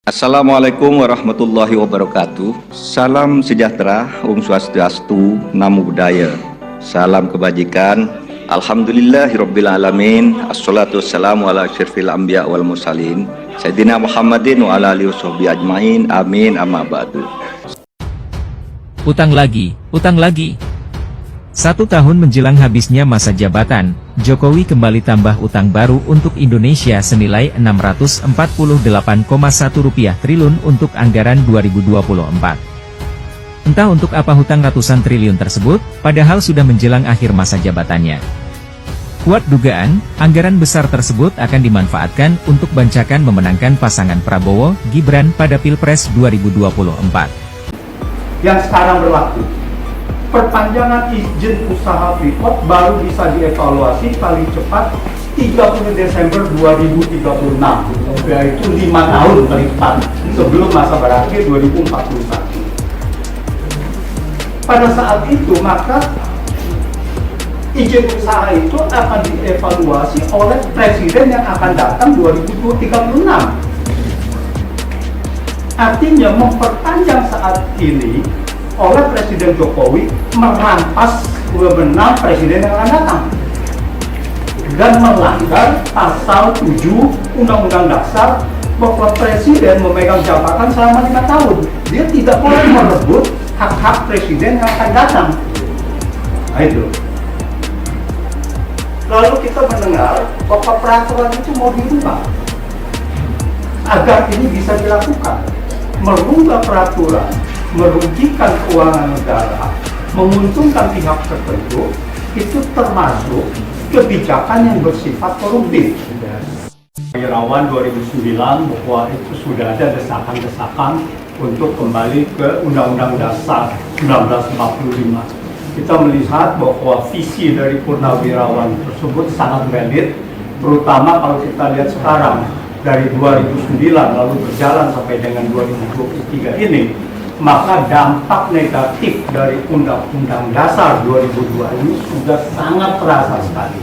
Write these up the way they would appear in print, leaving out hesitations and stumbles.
Assalamualaikum warahmatullahi wabarakatuh. Salam sejahtera, Om Swastiastu, Namo Buddhaya. Salam kebajikan. Alhamdulillahirabbil alamin. Assalatu wassalamu ala asyrafil anbiya wal mursalin. Sayyidina Muhammadin wa ala alihi washabihi ajmain. Amin amma ba'du. Utang lagi. 1 tahun menjelang habisnya masa jabatan, Jokowi kembali tambah utang baru untuk Indonesia senilai Rp648,1 triliun untuk anggaran 2024. Entah untuk apa hutang ratusan triliun tersebut, padahal sudah menjelang akhir masa jabatannya. Kuat dugaan, anggaran besar tersebut akan dimanfaatkan untuk bancakan memenangkan pasangan Prabowo, Gibran pada Pilpres 2024. Yang sekarang berlaku, perpanjangan izin usaha Freeport baru bisa dievaluasi paling cepat 30 Desember 2036, yaitu 5 tahun paling cepat sebelum masa berakhir 2041. Pada saat itu maka izin usaha itu akan dievaluasi oleh presiden yang akan datang 2036. Artinya memperpanjang saat ini oleh Presiden Jokowi merampas wewenang presiden yang akan datang dan melanggar pasal 7 Undang-Undang Dasar bahwa presiden memegang jabatan selama 5 tahun. Dia tidak boleh merebut hak-hak presiden yang akan datang. Nah, itu. Lalu kita mendengar bahwa peraturan itu mau dirubah agar ini bisa dilakukan. Merubah peraturan merugikan keuangan negara, menguntungkan pihak tertentu, itu termasuk kebijakan yang bersifat koruptif. Wirawan 2009 bahwa itu sudah ada desakan-desakan untuk kembali ke Undang-Undang Dasar 1945. Kita melihat bahwa visi dari Purnawirawan tersebut sangat valid, terutama kalau kita lihat sekarang dari 2009 lalu berjalan sampai dengan 2023 ini. Maka dampak negatif dari Undang-Undang Dasar 2002 ini sudah sangat terasa sekali.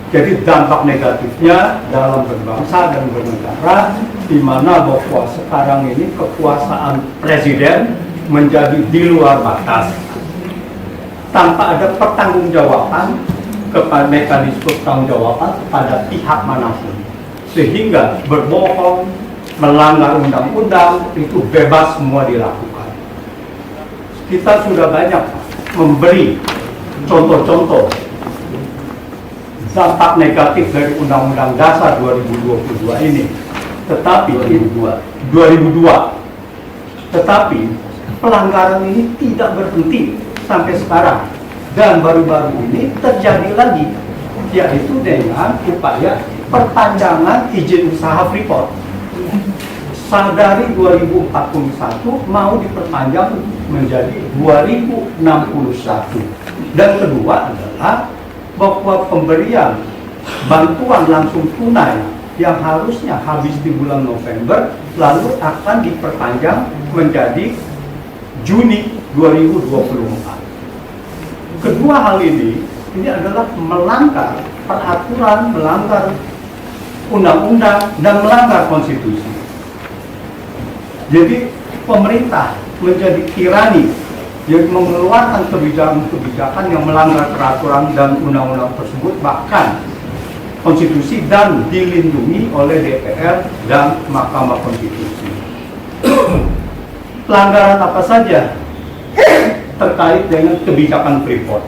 Jadi dampak negatifnya dalam berbangsa dan bernegara, di mana bahwa sekarang ini kekuasaan presiden menjadi di luar batas, tanpa ada pertanggungjawaban kepada mekanisme pertanggungjawaban kepada pihak manapun, sehingga berbohong, melanggar undang-undang itu bebas semua dilakukan. Kita sudah banyak memberi contoh-contoh dampak negatif dari Undang-Undang Dasar 2022 ini. Tetapi 2002. Tetapi pelanggaran ini tidak berhenti sampai sekarang. Dan baru-baru ini terjadi lagi, yaitu dengan upaya perpanjangan izin usaha Freeport. Dari 2041 mau diperpanjang menjadi 2061. Dan kedua adalah bahwa pemberian bantuan langsung tunai yang harusnya habis di bulan November lalu akan diperpanjang menjadi Juni 2024. Kedua hal ini adalah melanggar peraturan, melanggar undang-undang dan melanggar konstitusi. Jadi pemerintah menjadi tirani yang mengeluarkan kebijakan-kebijakan yang melanggar peraturan dan undang-undang tersebut, bahkan konstitusi, dan dilindungi oleh DPR dan Mahkamah Konstitusi. Pelanggaran apa saja terkait dengan kebijakan Freeport?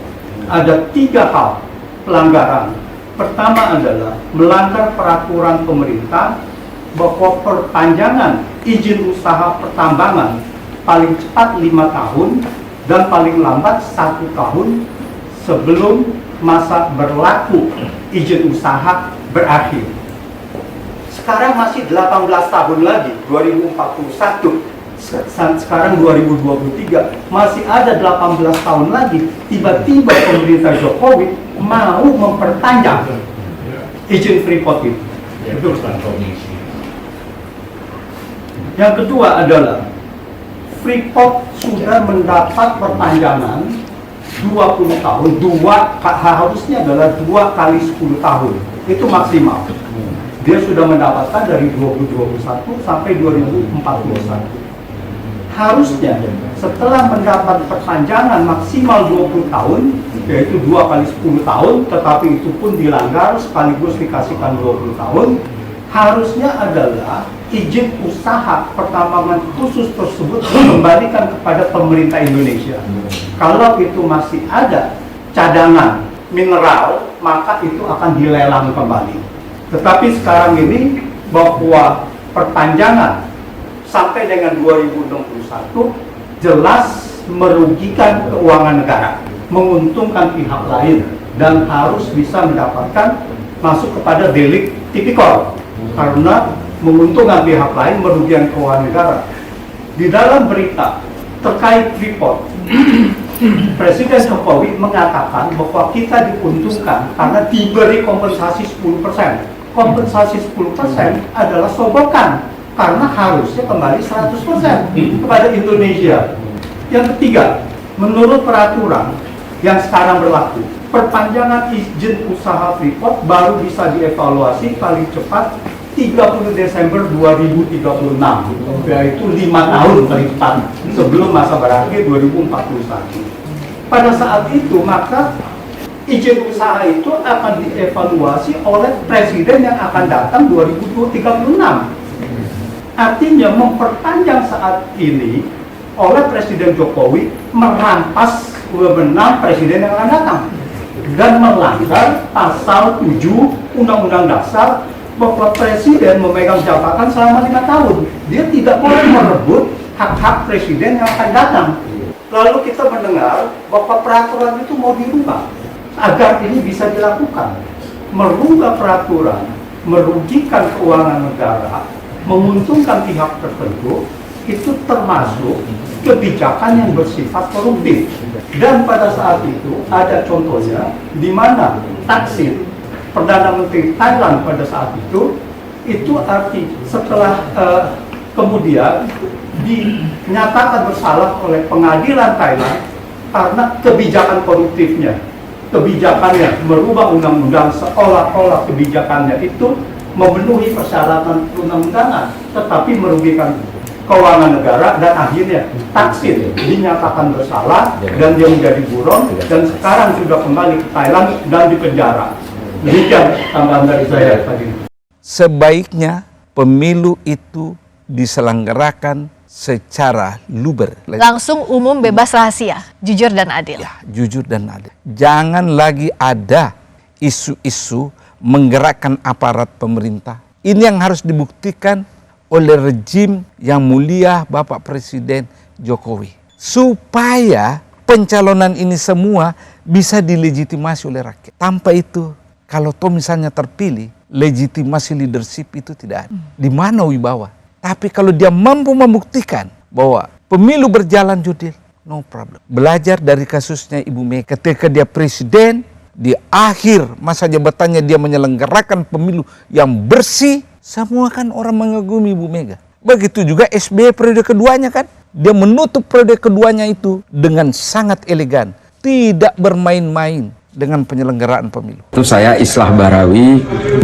Ada 3 hal pelanggaran. Pertama adalah melanggar peraturan pemerintah bahwa perpanjangan izin usaha pertambangan paling cepat 5 tahun dan paling lambat 1 tahun sebelum masa berlaku izin usaha berakhir. Sekarang masih 18 tahun lagi, 2041. Sekarang 2023, masih ada 18 tahun lagi. Tiba-tiba pemerintah Jokowi mau memperpanjang izin Freeport itu. Itu yang kedua adalah Freeport sudah mendapat perpanjangan 20 tahun, harusnya adalah 2 kali 10 tahun, itu maksimal. Dia sudah mendapatkan dari 2021 sampai 2041. Harusnya setelah mendapat perpanjangan maksimal 20 tahun, yaitu 2 kali 10 tahun, tetapi itu pun dilanggar sekaligus dikasihkan 20 tahun, harusnya adalah izin usaha pertambangan khusus tersebut dikembalikan kepada pemerintah Indonesia. Kalau itu masih ada cadangan mineral, maka itu akan dilelang kembali. Tetapi sekarang ini bahwa perpanjangan sampai dengan 2061 jelas merugikan keuangan negara, menguntungkan pihak lain, dan harus bisa mendapatkan masuk kepada delik tipikor karena menguntungkan pihak lain, merugikan keuangan negara. Di dalam berita terkait Freeport, Presiden Jokowi mengatakan bahwa kita diuntungkan karena diberi kompensasi 10%. Kompensasi 10% adalah sogokan, karena harusnya kembali 100% kepada Indonesia. Yang ketiga, menurut peraturan yang sekarang berlaku, perpanjangan izin usaha Freeport baru bisa dievaluasi paling cepat 30 Desember 2036, yaitu 5 tahun paling cepat sebelum masa berakhir 2041. Pada saat itu, maka izin usaha itu akan dievaluasi oleh presiden yang akan datang 2036. Artinya memperpanjang saat ini oleh Presiden Jokowi merampas wewenang presiden yang akan datang dan melanggar pasal 7 Undang-Undang Dasar bahwa presiden memegang jabatan selama 5 tahun. Dia tidak boleh merebut hak-hak presiden yang akan datang. Lalu kita mendengar bahwa peraturan itu mau dirubah agar ini bisa dilakukan. Merubah peraturan merugikan keuangan negara, menguntungkan pihak tertentu, itu termasuk kebijakan yang bersifat koruptif. Dan pada saat itu ada contohnya di mana Thaksin, Perdana Menteri Thailand pada saat itu arti setelah kemudian dinyatakan bersalah oleh pengadilan Thailand karena kebijakan koruptifnya. Kebijakannya merubah undang-undang seolah-olah kebijakannya itu memenuhi persyaratan undang-undangan, tetapi merugikan keuangan negara, dan akhirnya Thaksin dinyatakan bersalah dan dia menjadi buron dan sekarang sudah kembali ke Thailand dan dipenjara. Demikian tambahan dari saya tadi. Sebaiknya pemilu itu diselenggarakan secara luber, langsung, umum, bebas, rahasia, jujur dan adil. ya, jujur dan adil. Jangan lagi ada isu-isu menggerakkan aparat pemerintah. Ini yang harus dibuktikan oleh rejim yang mulia Bapak Presiden Jokowi, supaya pencalonan ini semua bisa dilegitimasi oleh rakyat. Tanpa itu, kalau toh misalnya terpilih, legitimasi leadership itu tidak ada. Di mana wibawa? Tapi kalau dia mampu membuktikan bahwa pemilu berjalan jurdil, no problem. Belajar dari kasusnya Ibu Mega ketika dia presiden, di akhir masa jabatannya dia menyelenggarakan pemilu yang bersih, semua kan orang mengagumi Ibu Mega. Begitu juga SBY periode keduanya kan, dia menutup periode keduanya itu dengan sangat elegan, tidak bermain-main dengan penyelenggaraan pemilu. Itu saya Islah Barawi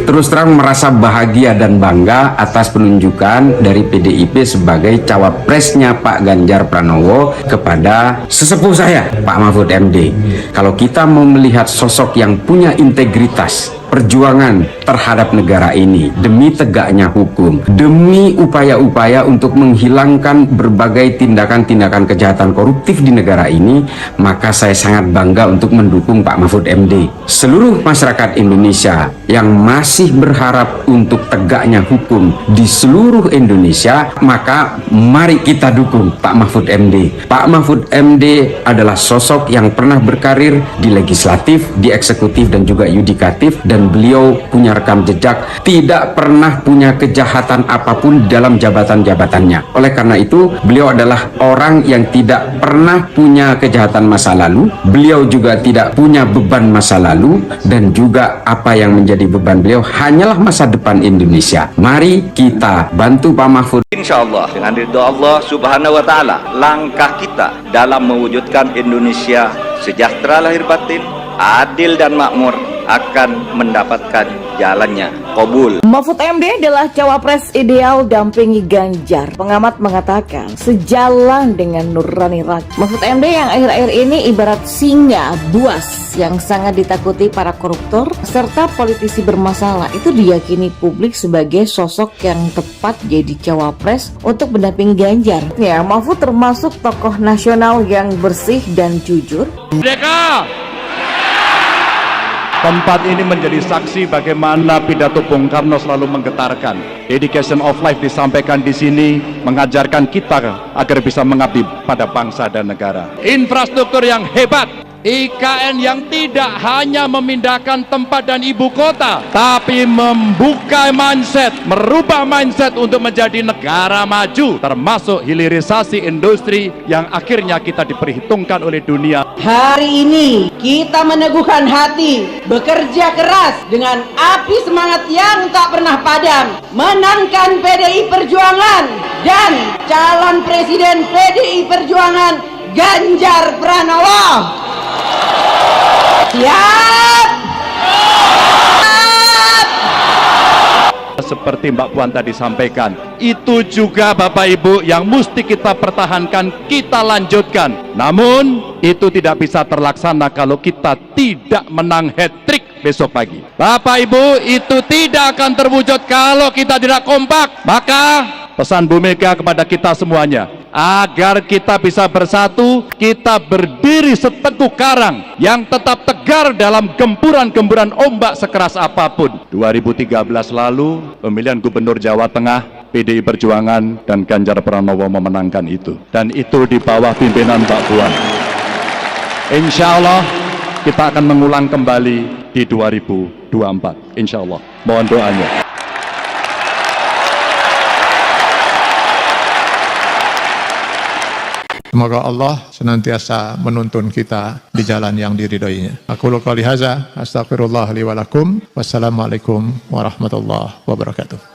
terus terang merasa bahagia dan bangga atas penunjukan dari PDIP sebagai cawapresnya Pak Ganjar Pranowo kepada sesepuh saya Pak Mahfud MD. Kalau kita mau melihat sosok yang punya integritas, perjuangan terhadap negara ini demi tegaknya hukum, demi upaya-upaya untuk menghilangkan berbagai tindakan-tindakan kejahatan koruptif di negara ini, maka saya sangat bangga untuk mendukung Pak Mahfud MD. Seluruh masyarakat Indonesia yang masih berharap untuk tegaknya hukum di seluruh Indonesia, maka mari kita dukung Pak Mahfud MD. Pak Mahfud MD adalah sosok yang pernah berkarir di legislatif, di eksekutif, dan juga yudikatif, dan beliau punya rekam jejak tidak pernah punya kejahatan apapun dalam jabatan-jabatannya. Oleh karena itu, beliau adalah orang yang tidak pernah punya kejahatan masa lalu. Beliau juga tidak punya beban masa lalu, dan juga apa yang menjadi beban beliau hanyalah masa depan Indonesia. Mari kita bantu Pak Mahfud. Insya Allah dengan ridho Allah Subhanahu wa Ta'ala, langkah kita dalam mewujudkan Indonesia sejahtera lahir batin, adil dan makmur, akan mendapatkan jalannya. Qabul. Mahfud MD adalah cawapres ideal dampingi Ganjar. Pengamat mengatakan sejalan dengan nurani rakyat. Mahfud MD yang akhir-akhir ini ibarat singa buas yang sangat ditakuti para koruptor serta politisi bermasalah, itu diyakini publik sebagai sosok yang tepat jadi cawapres untuk mendampingi Ganjar. Ya, Mahfud termasuk tokoh nasional yang bersih dan jujur. Merdeka! Tempat ini menjadi saksi bagaimana pidato Bung Karno selalu menggetarkan. Dedication of life disampaikan di sini, mengajarkan kita agar bisa mengabdi pada bangsa dan negara. Infrastruktur yang hebat, IKN yang tidak hanya memindahkan tempat dan ibu kota, tapi membuka mindset, merubah mindset untuk menjadi negara maju, termasuk hilirisasi industri yang akhirnya kita diperhitungkan oleh dunia. Hari ini kita meneguhkan hati, bekerja keras dengan api semangat yang tak pernah padam, menangkan PDI Perjuangan dan calon presiden PDI Perjuangan Ganjar Pranowo. Siap! Seperti Mbak Puan tadi sampaikan, itu juga Bapak Ibu yang mesti kita pertahankan, kita lanjutkan. Namun itu tidak bisa terlaksana kalau kita tidak menang hat-trick besok pagi. Bapak Ibu, itu tidak akan terwujud kalau kita tidak kompak. Maka pesan Bu Mega kepada kita semuanya, agar kita bisa bersatu, kita berdiri seteguh karang yang tetap tegar dalam gempuran-gempuran ombak sekeras apapun. 2013 lalu, pemilihan Gubernur Jawa Tengah, PDI Perjuangan dan Ganjar Pranowo memenangkan itu. Dan itu di bawah pimpinan Mbak Puan. Insya Allah kita akan mengulang kembali di 2024. Insya Allah. Mohon doanya. Semoga Allah senantiasa menuntun kita di jalan yang diridhoinya. Aku qouli hadza, astaghfirullah li wa lakum. Wassalamualaikum warahmatullahi wabarakatuh.